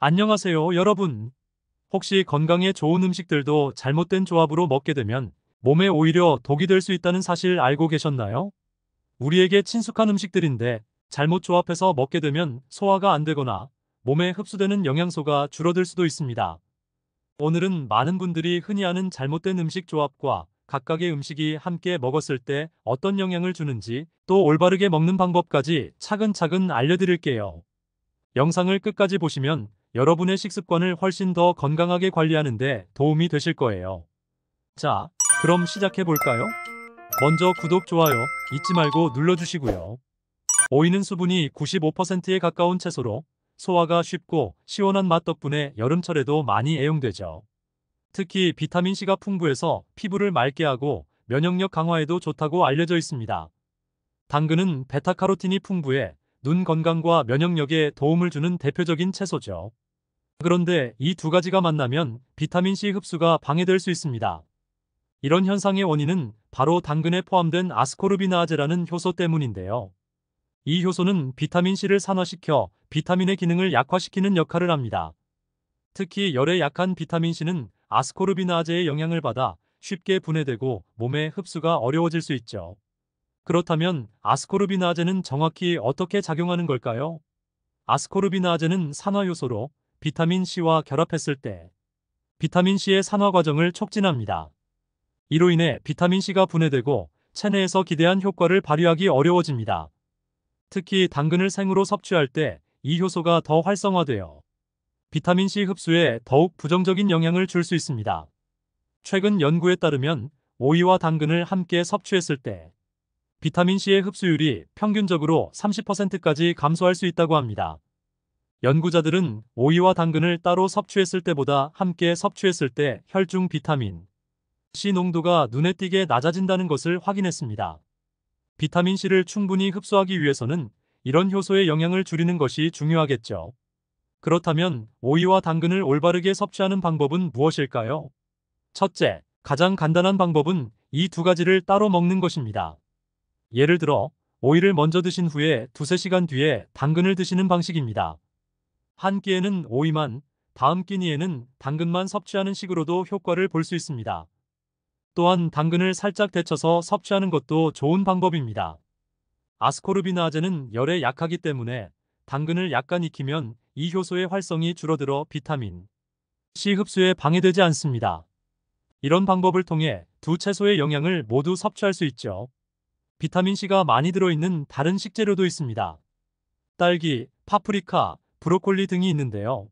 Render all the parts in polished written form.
안녕하세요, 여러분. 혹시 건강에 좋은 음식들도 잘못된 조합으로 먹게 되면 몸에 오히려 독이 될 수 있다는 사실 알고 계셨나요? 우리에게 친숙한 음식들인데 잘못 조합해서 먹게 되면 소화가 안 되거나 몸에 흡수되는 영양소가 줄어들 수도 있습니다. 오늘은 많은 분들이 흔히 아는 잘못된 음식 조합과 각각의 음식이 함께 먹었을 때 어떤 영향을 주는지 또 올바르게 먹는 방법까지 차근차근 알려드릴게요. 영상을 끝까지 보시면 여러분의 식습관을 훨씬 더 건강하게 관리하는 데 도움이 되실 거예요. 자, 그럼 시작해 볼까요? 먼저 구독, 좋아요 잊지 말고 눌러주시고요. 오이는 수분이 95%에 가까운 채소로 소화가 쉽고 시원한 맛 덕분에 여름철에도 많이 애용되죠. 특히 비타민C가 풍부해서 피부를 맑게 하고 면역력 강화에도 좋다고 알려져 있습니다. 당근은 베타카로틴이 풍부해 눈 건강과 면역력에 도움을 주는 대표적인 채소죠. 그런데 이 두 가지가 만나면 비타민C 흡수가 방해될 수 있습니다. 이런 현상의 원인은 바로 당근에 포함된 아스코르비나아제라는 효소 때문인데요. 이 효소는 비타민C를 산화시켜 비타민의 기능을 약화시키는 역할을 합니다. 특히 열에 약한 비타민C는 아스코르비나아제의 영향을 받아 쉽게 분해되고 몸에 흡수가 어려워질 수 있죠. 그렇다면 아스코르비나아제는 정확히 어떻게 작용하는 걸까요? 아스코르비나아제는 산화효소로 비타민C와 결합했을 때 비타민C의 산화 과정을 촉진합니다. 이로 인해 비타민C가 분해되고 체내에서 기대한 효과를 발휘하기 어려워집니다. 특히 당근을 생으로 섭취할 때 이 효소가 더 활성화되어 비타민C 흡수에 더욱 부정적인 영향을 줄 수 있습니다. 최근 연구에 따르면 오이와 당근을 함께 섭취했을 때 비타민C의 흡수율이 평균적으로 30%까지 감소할 수 있다고 합니다. 연구자들은 오이와 당근을 따로 섭취했을 때보다 함께 섭취했을 때 혈중 비타민 C 농도가 눈에 띄게 낮아진다는 것을 확인했습니다. 비타민 C를 충분히 흡수하기 위해서는 이런 효소의 영향을 줄이는 것이 중요하겠죠. 그렇다면 오이와 당근을 올바르게 섭취하는 방법은 무엇일까요? 첫째, 가장 간단한 방법은 이 두 가지를 따로 먹는 것입니다. 예를 들어, 오이를 먼저 드신 후에 두세 시간 뒤에 당근을 드시는 방식입니다. 한 끼에는 오이만, 다음 끼니에는 당근만 섭취하는 식으로도 효과를 볼 수 있습니다. 또한 당근을 살짝 데쳐서 섭취하는 것도 좋은 방법입니다. 아스코르비나아제는 열에 약하기 때문에 당근을 약간 익히면 이 효소의 활성이 줄어들어 비타민 C 흡수에 방해되지 않습니다. 이런 방법을 통해 두 채소의 영양을 모두 섭취할 수 있죠. 비타민 C가 많이 들어있는 다른 식재료도 있습니다. 딸기, 파프리카, 브로콜리 등이 있는데요.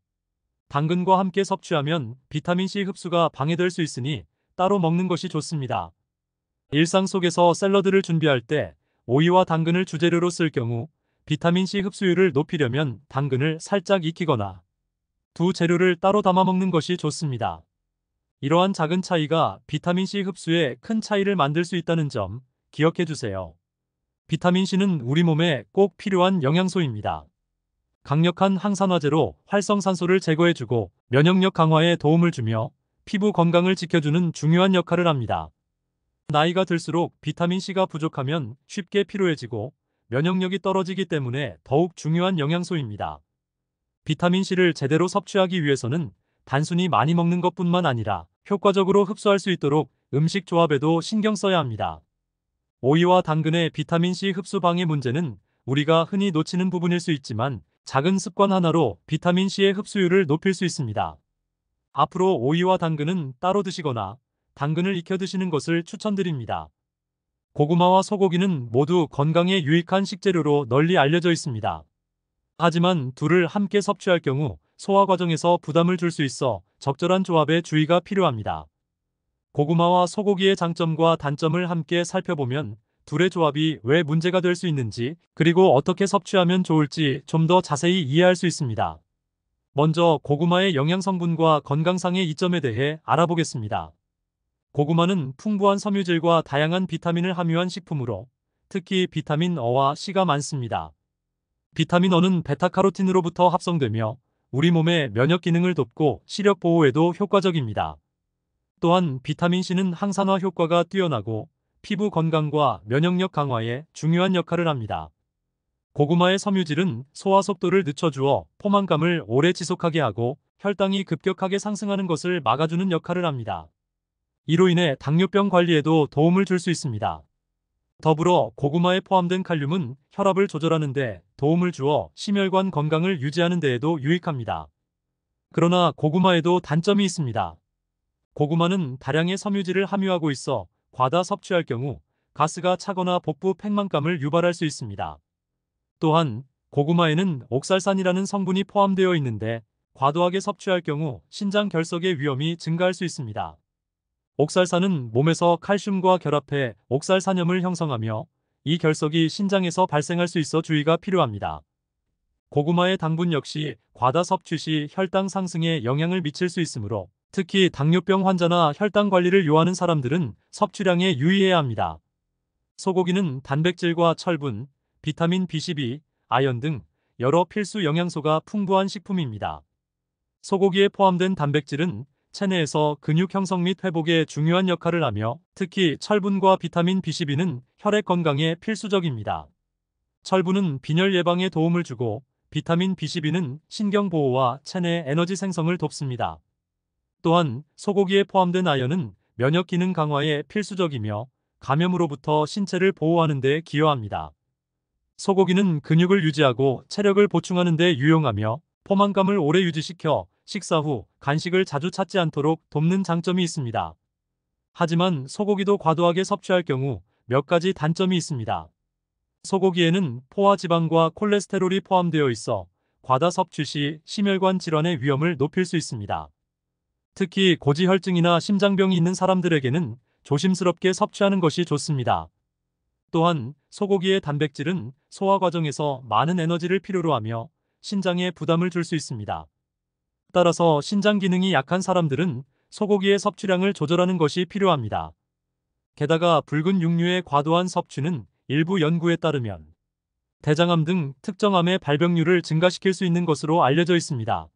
당근과 함께 섭취하면 비타민C 흡수가 방해될 수 있으니 따로 먹는 것이 좋습니다. 일상 속에서 샐러드를 준비할 때 오이와 당근을 주재료로 쓸 경우 비타민C 흡수율을 높이려면 당근을 살짝 익히거나 두 재료를 따로 담아 먹는 것이 좋습니다. 이러한 작은 차이가 비타민C 흡수에 큰 차이를 만들 수 있다는 점 기억해 주세요. 비타민C는 우리 몸에 꼭 필요한 영양소입니다. 강력한 항산화제로 활성산소를 제거해주고 면역력 강화에 도움을 주며 피부 건강을 지켜주는 중요한 역할을 합니다. 나이가 들수록 비타민C가 부족하면 쉽게 피로해지고 면역력이 떨어지기 때문에 더욱 중요한 영양소입니다. 비타민C를 제대로 섭취하기 위해서는 단순히 많이 먹는 것뿐만 아니라 효과적으로 흡수할 수 있도록 음식 조합에도 신경 써야 합니다. 오이와 당근의 비타민C 흡수 방해 문제는 우리가 흔히 놓치는 부분일 수 있지만 작은 습관 하나로 비타민C의 흡수율을 높일 수 있습니다. 앞으로 오이와 당근은 따로 드시거나 당근을 익혀 드시는 것을 추천드립니다. 고구마와 소고기는 모두 건강에 유익한 식재료로 널리 알려져 있습니다. 하지만 둘을 함께 섭취할 경우 소화 과정에서 부담을 줄 수 있어 적절한 조합에 주의가 필요합니다. 고구마와 소고기의 장점과 단점을 함께 살펴보면 둘의 조합이 왜 문제가 될 수 있는지 그리고 어떻게 섭취하면 좋을지 좀 더 자세히 이해할 수 있습니다. 먼저 고구마의 영양 성분과 건강상의 이점에 대해 알아보겠습니다. 고구마는 풍부한 섬유질과 다양한 비타민을 함유한 식품으로 특히 비타민 어와 C가 많습니다. 비타민 어는 베타카로틴으로부터 합성되며 우리 몸의 면역 기능을 돕고 시력 보호에도 효과적입니다. 또한 비타민 C는 항산화 효과가 뛰어나고 피부 건강과 면역력 강화에 중요한 역할을 합니다. 고구마의 섬유질은 소화 속도를 늦춰주어 포만감을 오래 지속하게 하고 혈당이 급격하게 상승하는 것을 막아주는 역할을 합니다. 이로 인해 당뇨병 관리에도 도움을 줄 수 있습니다. 더불어 고구마에 포함된 칼륨은 혈압을 조절하는 데 도움을 주어 심혈관 건강을 유지하는 데에도 유익합니다. 그러나 고구마에도 단점이 있습니다. 고구마는 다량의 섬유질을 함유하고 있어 과다 섭취할 경우 가스가 차거나 복부 팽만감을 유발할 수 있습니다. 또한 고구마에는 옥살산이라는 성분이 포함되어 있는데 과도하게 섭취할 경우 신장 결석의 위험이 증가할 수 있습니다. 옥살산은 몸에서 칼슘과 결합해 옥살산염을 형성하며 이 결석이 신장에서 발생할 수 있어 주의가 필요합니다. 고구마의 당분 역시 과다 섭취 시 혈당 상승에 영향을 미칠 수 있으므로 특히 당뇨병 환자나 혈당 관리를 요하는 사람들은 섭취량에 유의해야 합니다. 소고기는 단백질과 철분, 비타민 B12, 아연 등 여러 필수 영양소가 풍부한 식품입니다. 소고기에 포함된 단백질은 체내에서 근육 형성 및 회복에 중요한 역할을 하며 특히 철분과 비타민 B12는 혈액 건강에 필수적입니다. 철분은 빈혈 예방에 도움을 주고 비타민 B12는 신경 보호와 체내 에너지 생성을 돕습니다. 또한 소고기에 포함된 아연은 면역 기능 강화에 필수적이며 감염으로부터 신체를 보호하는 데 기여합니다. 소고기는 근육을 유지하고 체력을 보충하는 데 유용하며 포만감을 오래 유지시켜 식사 후 간식을 자주 찾지 않도록 돕는 장점이 있습니다. 하지만 소고기도 과도하게 섭취할 경우 몇 가지 단점이 있습니다. 소고기에는 포화 지방과 콜레스테롤이 포함되어 있어 과다 섭취 시 심혈관 질환의 위험을 높일 수 있습니다. 특히 고지혈증이나 심장병이 있는 사람들에게는 조심스럽게 섭취하는 것이 좋습니다. 또한 소고기의 단백질은 소화 과정에서 많은 에너지를 필요로 하며 신장에 부담을 줄 수 있습니다. 따라서 신장 기능이 약한 사람들은 소고기의 섭취량을 조절하는 것이 필요합니다. 게다가 붉은 육류의 과도한 섭취는 일부 연구에 따르면 대장암 등 특정 암의 발병률을 증가시킬 수 있는 것으로 알려져 있습니다.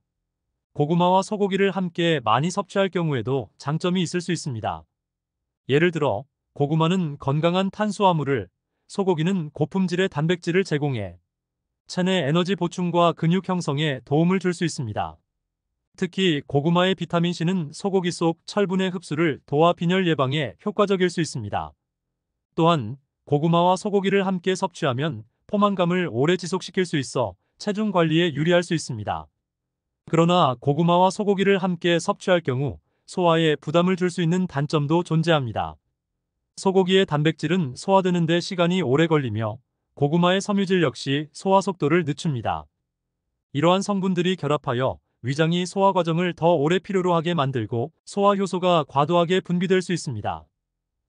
고구마와 소고기를 함께 많이 섭취할 경우에도 장점이 있을 수 있습니다. 예를 들어 고구마는 건강한 탄수화물을, 소고기는 고품질의 단백질을 제공해 체내 에너지 보충과 근육 형성에 도움을 줄 수 있습니다. 특히 고구마의 비타민C는 소고기 속 철분의 흡수를 도와 빈혈 예방에 효과적일 수 있습니다. 또한 고구마와 소고기를 함께 섭취하면 포만감을 오래 지속시킬 수 있어 체중 관리에 유리할 수 있습니다. 그러나 고구마와 소고기를 함께 섭취할 경우 소화에 부담을 줄 수 있는 단점도 존재합니다. 소고기의 단백질은 소화되는 데 시간이 오래 걸리며 고구마의 섬유질 역시 소화 속도를 늦춥니다. 이러한 성분들이 결합하여 위장이 소화 과정을 더 오래 필요로 하게 만들고 소화 효소가 과도하게 분비될 수 있습니다.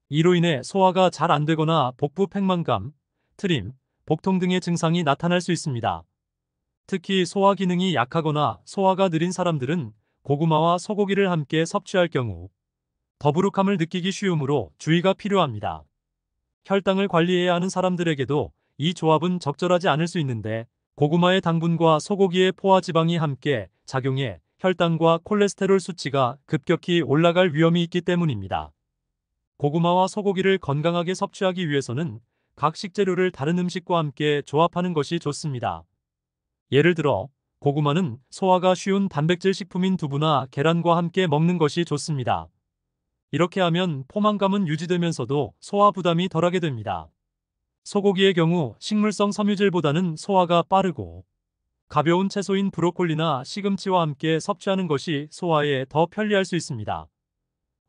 이로 인해 소화가 잘 안 되거나 복부 팽만감, 트림, 복통 등의 증상이 나타날 수 있습니다. 특히 소화 기능이 약하거나 소화가 느린 사람들은 고구마와 소고기를 함께 섭취할 경우 더부룩함을 느끼기 쉬우므로 주의가 필요합니다. 혈당을 관리해야 하는 사람들에게도 이 조합은 적절하지 않을 수 있는데 고구마의 당분과 소고기의 포화 지방이 함께 작용해 혈당과 콜레스테롤 수치가 급격히 올라갈 위험이 있기 때문입니다. 고구마와 소고기를 건강하게 섭취하기 위해서는 각 식재료를 다른 음식과 함께 조합하는 것이 좋습니다. 예를 들어 고구마는 소화가 쉬운 단백질 식품인 두부나 계란과 함께 먹는 것이 좋습니다. 이렇게 하면 포만감은 유지되면서도 소화 부담이 덜하게 됩니다. 소고기의 경우 식물성 섬유질보다는 소화가 빠르고 가벼운 채소인 브로콜리나 시금치와 함께 섭취하는 것이 소화에 더 편리할 수 있습니다.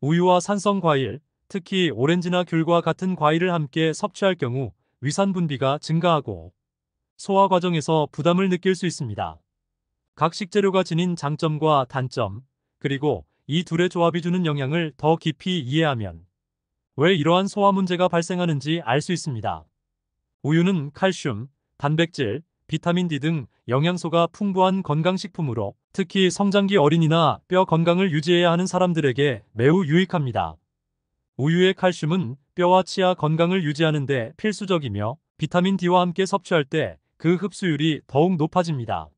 우유와 산성 과일, 특히 오렌지나 귤과 같은 과일을 함께 섭취할 경우 위산 분비가 증가하고 소화 과정에서 부담을 느낄 수 있습니다. 각 식재료가 지닌 장점과 단점, 그리고 이 둘의 조합이 주는 영향을 더 깊이 이해하면 왜 이러한 소화 문제가 발생하는지 알 수 있습니다. 우유는 칼슘, 단백질, 비타민 D 등 영양소가 풍부한 건강식품으로 특히 성장기 어린이나 뼈 건강을 유지해야 하는 사람들에게 매우 유익합니다. 우유의 칼슘은 뼈와 치아 건강을 유지하는 데 필수적이며 비타민 D와 함께 섭취할 때 그 흡수율이 더욱 높아집니다.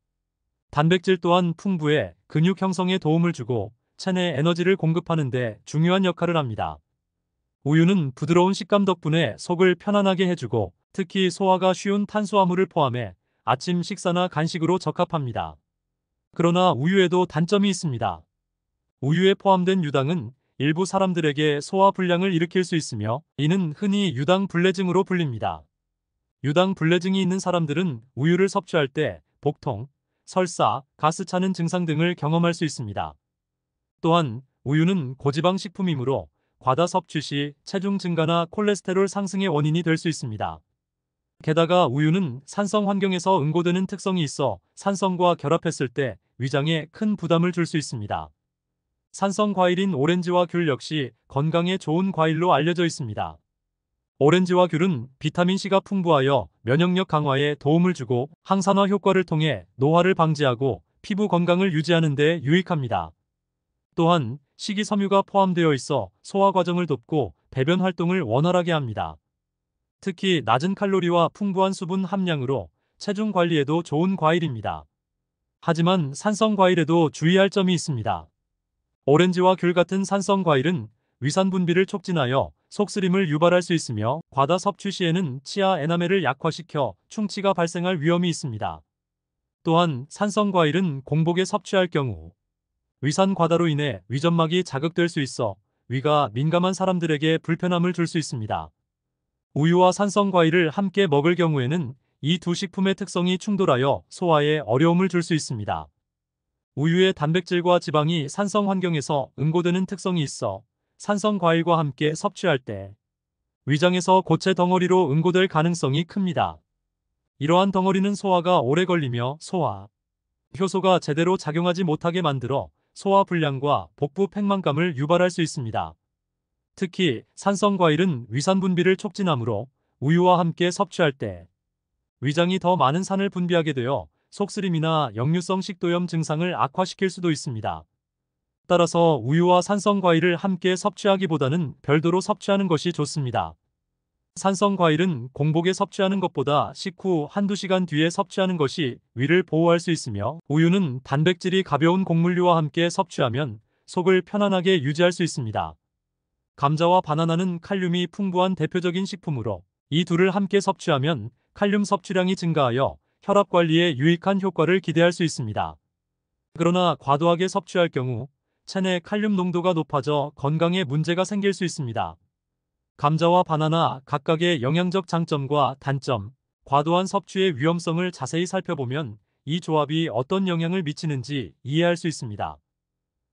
단백질 또한 풍부해 근육 형성에 도움을 주고 체내 에너지를 공급하는 데 중요한 역할을 합니다. 우유는 부드러운 식감 덕분에 속을 편안하게 해주고 특히 소화가 쉬운 탄수화물을 포함해 아침 식사나 간식으로 적합합니다. 그러나 우유에도 단점이 있습니다. 우유에 포함된 유당은 일부 사람들에게 소화 불량을 일으킬 수 있으며 이는 흔히 유당 불내증으로 불립니다. 유당 불내증이 있는 사람들은 우유를 섭취할 때 복통, 설사, 가스 차는 증상 등을 경험할 수 있습니다. 또한 우유는 고지방 식품이므로 과다 섭취 시 체중 증가나 콜레스테롤 상승의 원인이 될 수 있습니다. 게다가 우유는 산성 환경에서 응고되는 특성이 있어 산성과 결합했을 때 위장에 큰 부담을 줄 수 있습니다. 산성 과일인 오렌지와 귤 역시 건강에 좋은 과일로 알려져 있습니다. 오렌지와 귤은 비타민C가 풍부하여 면역력 강화에 도움을 주고 항산화 효과를 통해 노화를 방지하고 피부 건강을 유지하는 데 유익합니다. 또한 식이섬유가 포함되어 있어 소화 과정을 돕고 배변 활동을 원활하게 합니다. 특히 낮은 칼로리와 풍부한 수분 함량으로 체중 관리에도 좋은 과일입니다. 하지만 산성 과일에도 주의할 점이 있습니다. 오렌지와 귤 같은 산성 과일은 위산 분비를 촉진하여 속쓰림을 유발할 수 있으며 과다 섭취 시에는 치아 에나멜을 약화시켜 충치가 발생할 위험이 있습니다. 또한 산성 과일은 공복에 섭취할 경우 위산 과다로 인해 위점막이 자극될 수 있어 위가 민감한 사람들에게 불편함을 줄 수 있습니다. 우유와 산성 과일을 함께 먹을 경우에는 이 두 식품의 특성이 충돌하여 소화에 어려움을 줄 수 있습니다. 우유의 단백질과 지방이 산성 환경에서 응고되는 특성이 있어 산성 과일과 함께 섭취할 때 위장에서 고체 덩어리로 응고될 가능성이 큽니다. 이러한 덩어리는 소화가 오래 걸리며 소화 효소가 제대로 작용하지 못하게 만들어 소화 불량과 복부 팽만감을 유발할 수 있습니다. 특히 산성 과일은 위산 분비를 촉진하므로 우유와 함께 섭취할 때 위장이 더 많은 산을 분비하게 되어 속쓰림이나 역류성 식도염 증상을 악화시킬 수도 있습니다. 따라서 우유와 산성 과일을 함께 섭취하기보다는 별도로 섭취하는 것이 좋습니다. 산성 과일은 공복에 섭취하는 것보다 식후 한두 시간 뒤에 섭취하는 것이 위를 보호할 수 있으며 우유는 단백질이 가벼운 곡물류와 함께 섭취하면 속을 편안하게 유지할 수 있습니다. 감자와 바나나는 칼륨이 풍부한 대표적인 식품으로 이 둘을 함께 섭취하면 칼륨 섭취량이 증가하여 혈압 관리에 유익한 효과를 기대할 수 있습니다. 그러나 과도하게 섭취할 경우 체내 칼륨 농도가 높아져 건강에 문제가 생길 수 있습니다. 감자와 바나나 각각의 영양적 장점과 단점, 과도한 섭취의 위험성을 자세히 살펴보면 이 조합이 어떤 영향을 미치는지 이해할 수 있습니다.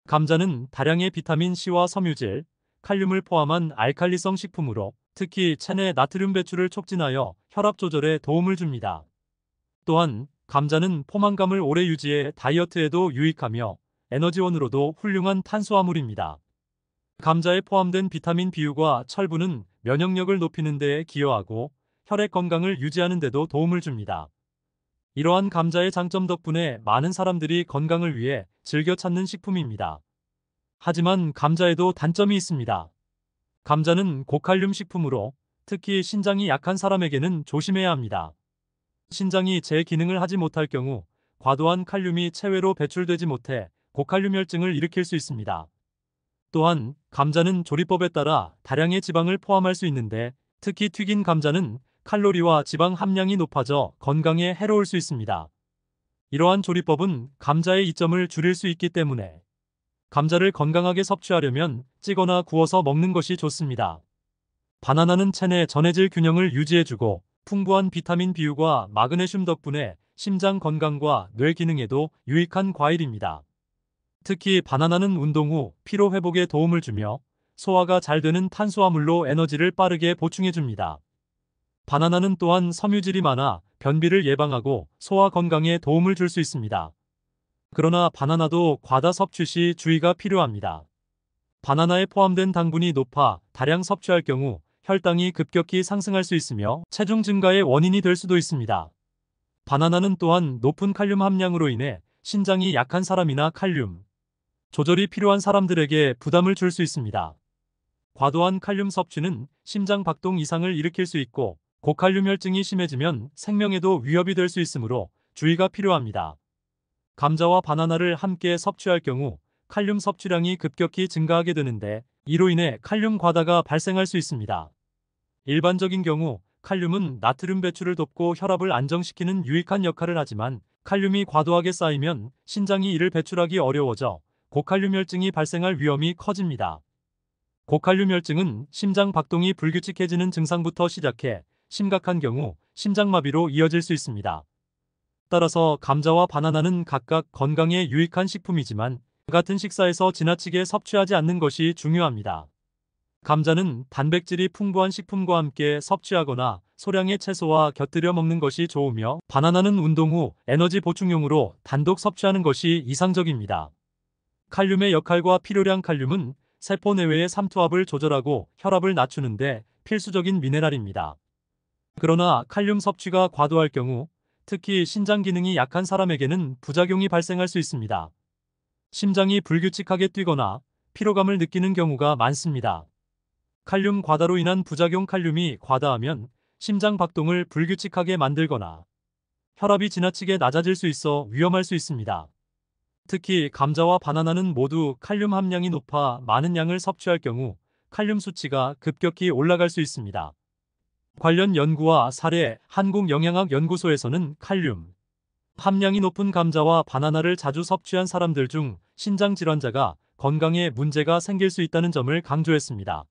감자는 다량의 비타민C와 섬유질, 칼륨을 포함한 알칼리성 식품으로 특히 체내 나트륨 배출을 촉진하여 혈압 조절에 도움을 줍니다. 또한 감자는 포만감을 오래 유지해 다이어트에도 유익하며 에너지원으로도 훌륭한 탄수화물입니다. 감자에 포함된 비타민 B유과 철분은 면역력을 높이는 데 기여하고 혈액 건강을 유지하는 데도 도움을 줍니다. 이러한 감자의 장점 덕분에 많은 사람들이 건강을 위해 즐겨 찾는 식품입니다. 하지만 감자에도 단점이 있습니다. 감자는 고칼륨 식품으로 특히 신장이 약한 사람에게는 조심해야 합니다. 신장이 제 기능을 하지 못할 경우 과도한 칼륨이 체외로 배출되지 못해 고칼륨 혈증을 일으킬 수 있습니다. 또한 감자는 조리법에 따라 다량의 지방을 포함할 수 있는데 특히 튀긴 감자는 칼로리와 지방 함량이 높아져 건강에 해로울 수 있습니다. 이러한 조리법은 감자의 이점을 줄일 수 있기 때문에 감자를 건강하게 섭취하려면 찌거나 구워서 먹는 것이 좋습니다. 바나나는 체내 전해질 균형을 유지해주고 풍부한 비타민 B유과 마그네슘 덕분에 심장 건강과 뇌 기능에도 유익한 과일입니다. 특히 바나나는 운동 후 피로 회복에 도움을 주며 소화가 잘 되는 탄수화물로 에너지를 빠르게 보충해줍니다. 바나나는 또한 섬유질이 많아 변비를 예방하고 소화 건강에 도움을 줄 수 있습니다. 그러나 바나나도 과다 섭취 시 주의가 필요합니다. 바나나에 포함된 당분이 높아 다량 섭취할 경우 혈당이 급격히 상승할 수 있으며 체중 증가의 원인이 될 수도 있습니다. 바나나는 또한 높은 칼륨 함량으로 인해 신장이 약한 사람이나 칼륨 조절이 필요한 사람들에게 부담을 줄 수 있습니다. 과도한 칼륨 섭취는 심장 박동 이상을 일으킬 수 있고 고칼륨 혈증이 심해지면 생명에도 위협이 될 수 있으므로 주의가 필요합니다. 감자와 바나나를 함께 섭취할 경우 칼륨 섭취량이 급격히 증가하게 되는데 이로 인해 칼륨 과다가 발생할 수 있습니다. 일반적인 경우 칼륨은 나트륨 배출을 돕고 혈압을 안정시키는 유익한 역할을 하지만 칼륨이 과도하게 쌓이면 신장이 이를 배출하기 어려워져 고칼륨혈증이 발생할 위험이 커집니다. 고칼륨혈증은 심장 박동이 불규칙해지는 증상부터 시작해 심각한 경우 심장마비로 이어질 수 있습니다. 따라서 감자와 바나나는 각각 건강에 유익한 식품이지만 같은 식사에서 지나치게 섭취하지 않는 것이 중요합니다. 감자는 단백질이 풍부한 식품과 함께 섭취하거나 소량의 채소와 곁들여 먹는 것이 좋으며 바나나는 운동 후 에너지 보충용으로 단독 섭취하는 것이 이상적입니다. 칼륨의 역할과 필요량 칼륨은 세포 내외의 삼투압을 조절하고 혈압을 낮추는데 필수적인 미네랄입니다. 그러나 칼륨 섭취가 과도할 경우 특히 신장 기능이 약한 사람에게는 부작용이 발생할 수 있습니다. 심장이 불규칙하게 뛰거나 피로감을 느끼는 경우가 많습니다. 칼륨 과다로 인한 부작용 칼륨이 과다하면 심장 박동을 불규칙하게 만들거나 혈압이 지나치게 낮아질 수 있어 위험할 수 있습니다. 특히 감자와 바나나는 모두 칼륨 함량이 높아 많은 양을 섭취할 경우 칼륨 수치가 급격히 올라갈 수 있습니다. 관련 연구와 사례 한국영양학연구소에서는 칼륨 함량이 높은 감자와 바나나를 자주 섭취한 사람들 중 신장 질환자가 건강에 문제가 생길 수 있다는 점을 강조했습니다.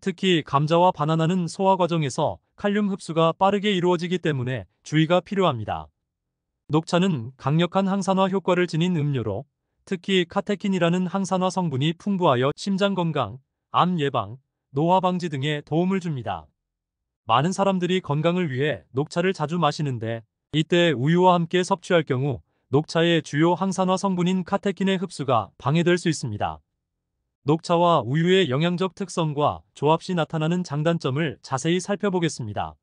특히 감자와 바나나는 소화 과정에서 칼륨 흡수가 빠르게 이루어지기 때문에 주의가 필요합니다. 녹차는 강력한 항산화 효과를 지닌 음료로 특히 카테킨이라는 항산화 성분이 풍부하여 심장 건강, 암 예방, 노화 방지 등에 도움을 줍니다. 많은 사람들이 건강을 위해 녹차를 자주 마시는데 이때 우유와 함께 섭취할 경우 녹차의 주요 항산화 성분인 카테킨의 흡수가 방해될 수 있습니다. 녹차와 우유의 영양적 특성과 조합 시 나타나는 장단점을 자세히 살펴보겠습니다.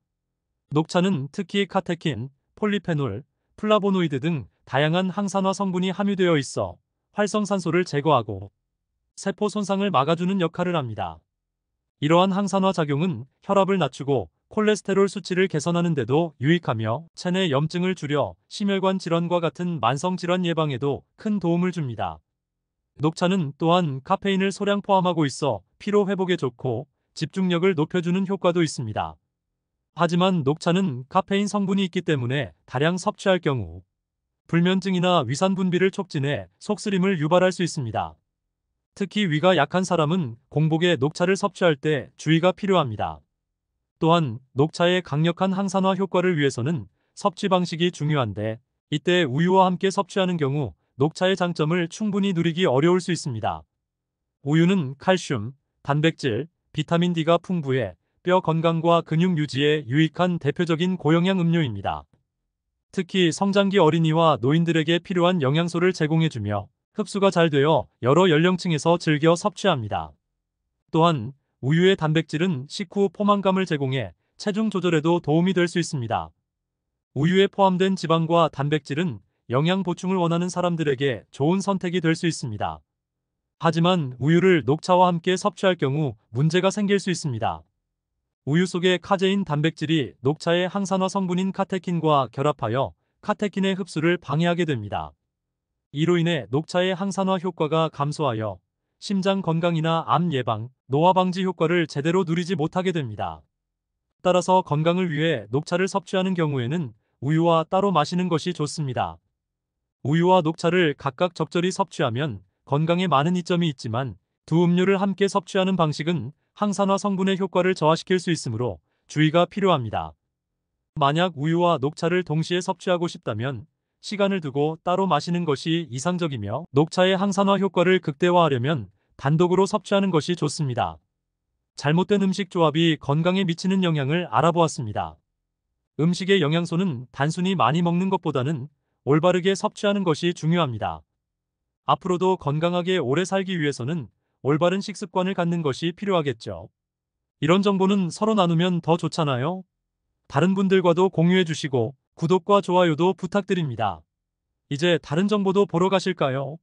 녹차는 특히 카테킨, 폴리페놀, 플라보노이드 등 다양한 항산화 성분이 함유되어 있어 활성산소를 제거하고 세포 손상을 막아주는 역할을 합니다. 이러한 항산화 작용은 혈압을 낮추고 콜레스테롤 수치를 개선하는 데도 유익하며 체내 염증을 줄여 심혈관 질환과 같은 만성 질환 예방에도 큰 도움을 줍니다. 녹차는 또한 카페인을 소량 포함하고 있어 피로 회복에 좋고 집중력을 높여주는 효과도 있습니다. 하지만 녹차는 카페인 성분이 있기 때문에 다량 섭취할 경우 불면증이나 위산 분비를 촉진해 속쓰림을 유발할 수 있습니다. 특히 위가 약한 사람은 공복에 녹차를 섭취할 때 주의가 필요합니다. 또한 녹차의 강력한 항산화 효과를 위해서는 섭취 방식이 중요한데 이때 우유와 함께 섭취하는 경우 녹차의 장점을 충분히 누리기 어려울 수 있습니다. 우유는 칼슘, 단백질, 비타민 D가 풍부해 뼈 건강과 근육 유지에 유익한 대표적인 고영양 음료입니다. 특히 성장기 어린이와 노인들에게 필요한 영양소를 제공해주며 흡수가 잘 되어 여러 연령층에서 즐겨 섭취합니다. 또한 우유의 단백질은 식후 포만감을 제공해 체중 조절에도 도움이 될 수 있습니다. 우유에 포함된 지방과 단백질은 영양 보충을 원하는 사람들에게 좋은 선택이 될 수 있습니다. 하지만 우유를 녹차와 함께 섭취할 경우 문제가 생길 수 있습니다. 우유 속의 카제인 단백질이 녹차의 항산화 성분인 카테킨과 결합하여 카테킨의 흡수를 방해하게 됩니다. 이로 인해 녹차의 항산화 효과가 감소하여 심장 건강이나 암 예방, 노화 방지 효과를 제대로 누리지 못하게 됩니다. 따라서 건강을 위해 녹차를 섭취하는 경우에는 우유와 따로 마시는 것이 좋습니다. 우유와 녹차를 각각 적절히 섭취하면 건강에 많은 이점이 있지만 두 음료를 함께 섭취하는 방식은 항산화 성분의 효과를 저하시킬 수 있으므로 주의가 필요합니다. 만약 우유와 녹차를 동시에 섭취하고 싶다면 시간을 두고 따로 마시는 것이 이상적이며 녹차의 항산화 효과를 극대화하려면 단독으로 섭취하는 것이 좋습니다. 잘못된 음식 조합이 건강에 미치는 영향을 알아보았습니다. 음식의 영양소는 단순히 많이 먹는 것보다는 올바르게 섭취하는 것이 중요합니다. 앞으로도 건강하게 오래 살기 위해서는 올바른 식습관을 갖는 것이 필요하겠죠. 이런 정보는 서로 나누면 더 좋잖아요. 다른 분들과도 공유해 주시고 구독과 좋아요도 부탁드립니다. 이제 다른 정보도 보러 가실까요?